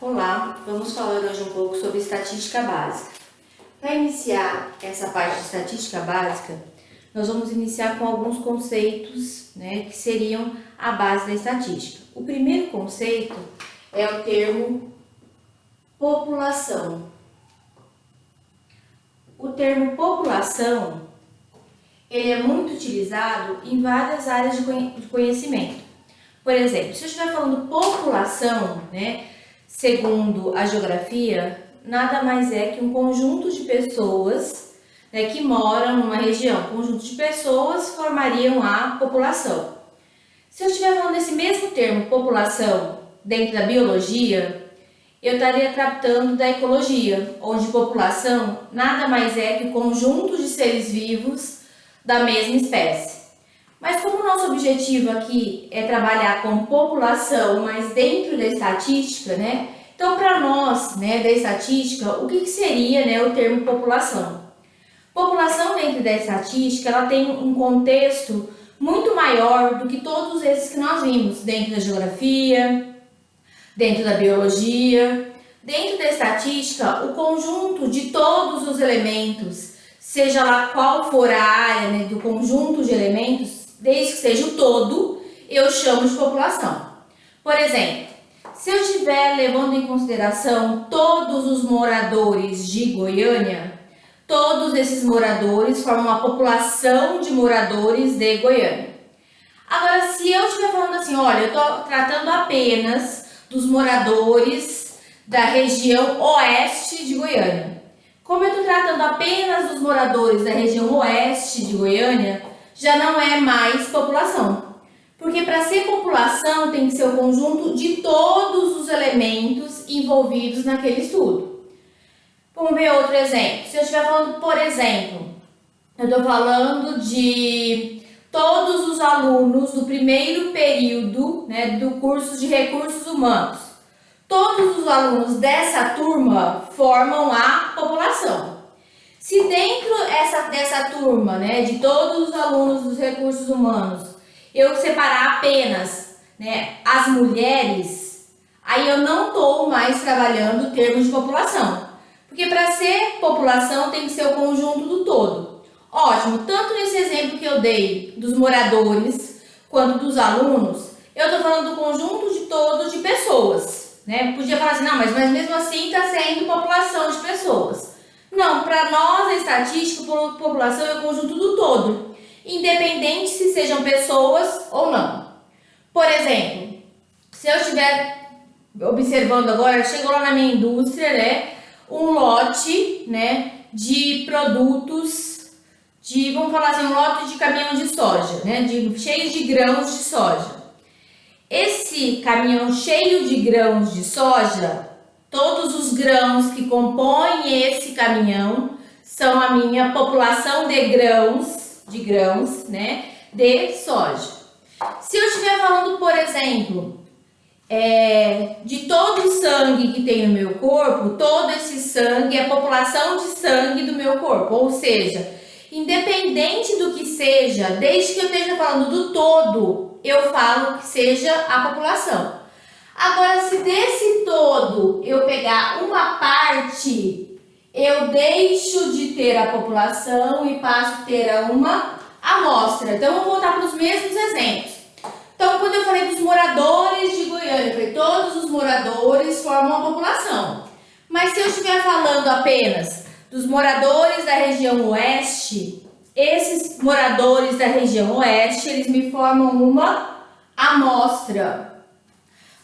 Olá, vamos falar hoje um pouco sobre estatística básica. Para iniciar essa parte de estatística básica, nós vamos iniciar com alguns conceitos, que seriam a base da estatística. O primeiro conceito é o termo população. O termo população, ele é muito utilizado em várias áreas de conhecimento. Por exemplo, se eu estiver falando população, segundo a geografia, nada mais é que um conjunto de pessoas que moram numa região. Um conjunto de pessoas formariam a população. Se eu estiver falando desse mesmo termo, população, dentro da biologia, eu estaria tratando da ecologia, onde população nada mais é que o conjunto de seres vivos da mesma espécie. Mas como o nosso objetivo aqui é trabalhar com população, mas dentro da estatística, então para nós, da estatística, o que seria o termo população? População dentro da estatística, ela tem um contexto muito maior do que todos esses que nós vimos, dentro da geografia, dentro da biologia. Dentro da estatística, o conjunto de todos os elementos, seja lá qual for a área do conjunto de elementos, desde que seja o todo, eu chamo de população. Por exemplo, se eu estiver levando em consideração todos os moradores de Goiânia, todos esses moradores formam uma população de moradores de Goiânia. Agora, se eu estiver falando assim, olha, eu estou tratando apenas dos moradores da região oeste de Goiânia. Como eu estou tratando apenas dos moradores da região oeste de Goiânia, já não é mais população. Porque para ser população tem que ser o conjunto de todos os elementos envolvidos naquele estudo. Vamos ver outro exemplo. Se eu estiver falando, por exemplo, eu estou falando de todos os alunos do primeiro período do curso de recursos humanos. Todos os alunos dessa turma formam a população. Se dentro dessa turma, de todos os alunos dos recursos humanos, eu separar apenas as mulheres, aí eu não estou mais trabalhando o termo de população. Porque para ser população tem que ser o conjunto do todo. Ótimo, tanto nesse exemplo que eu dei dos moradores quanto dos alunos, eu estou falando do conjunto de todos de pessoas. Podia falar assim, não, mas mesmo assim está sendo população de pessoas. Não, para nós a estatística, população é o conjunto do todo, independente se sejam pessoas ou não. Por exemplo, se eu estiver observando agora, chegou lá na minha indústria, um lote, de produtos, vamos falar assim, um lote de caminhão de soja, cheio de grãos de soja. Esse caminhão cheio de grãos de soja, todos os grãos que compõem esse caminhão são a minha população de grãos, de soja. Se eu estiver falando, por exemplo, de todo o sangue que tem no meu corpo, todo esse sangue é a população de sangue do meu corpo, ou seja, independente do que seja, desde que eu esteja falando do todo, eu falo que seja a população. Agora, se desse todo eu pegar uma parte, eu deixo de ter a população e passo a ter uma amostra. Então, eu vou voltar para os mesmos exemplos. Então, quando eu falei dos moradores de Goiânia, eu falei todos os moradores formam a população. Mas se eu estiver falando apenas dos moradores da região oeste, esses moradores da região oeste, eles me formam uma amostra.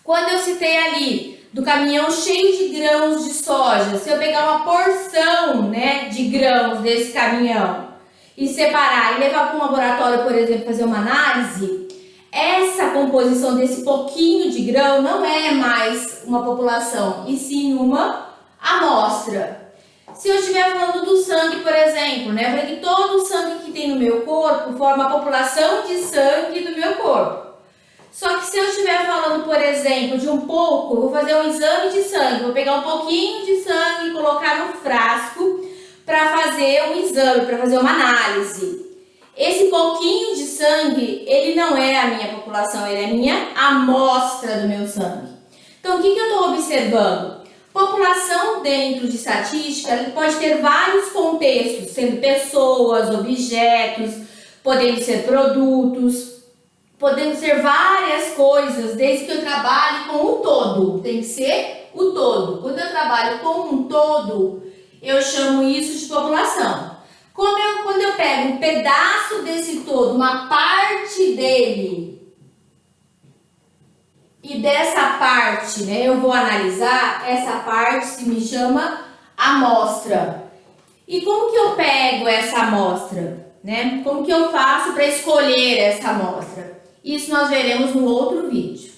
Quando eu citei ali do caminhão cheio de grãos de soja, se eu pegar uma porção, de grãos desse caminhão e separar e levar para um laboratório, por exemplo, fazer uma análise, essa composição desse pouquinho de grão não é mais uma população, e sim uma amostra. Se eu estiver falando do sangue, por exemplo, eu falei que todo o sangue que tem no meu corpo forma a população de sangue do meu corpo. Só que se eu estiver falando, por exemplo, de um pouco, eu vou fazer um exame de sangue, vou pegar um pouquinho de sangue e colocar no frasco para fazer um exame, para fazer uma análise. Esse pouquinho de sangue, ele não é a minha população, ele é a minha amostra do meu sangue. Então, o que eu estou observando? População dentro de estatística pode ter vários contextos, sendo pessoas, objetos, podendo ser produtos, podendo ser várias coisas, desde que eu trabalhe com o todo. Tem que ser o todo. Quando eu trabalho com um todo, eu chamo isso de população. Quando eu pego um pedaço desse todo, uma parte dele, e dessa parte, né, eu vou analisar, essa parte se me chama amostra. E como que eu pego essa amostra, né? Como que eu faço para escolher essa amostra? Isso nós veremos no outro vídeo.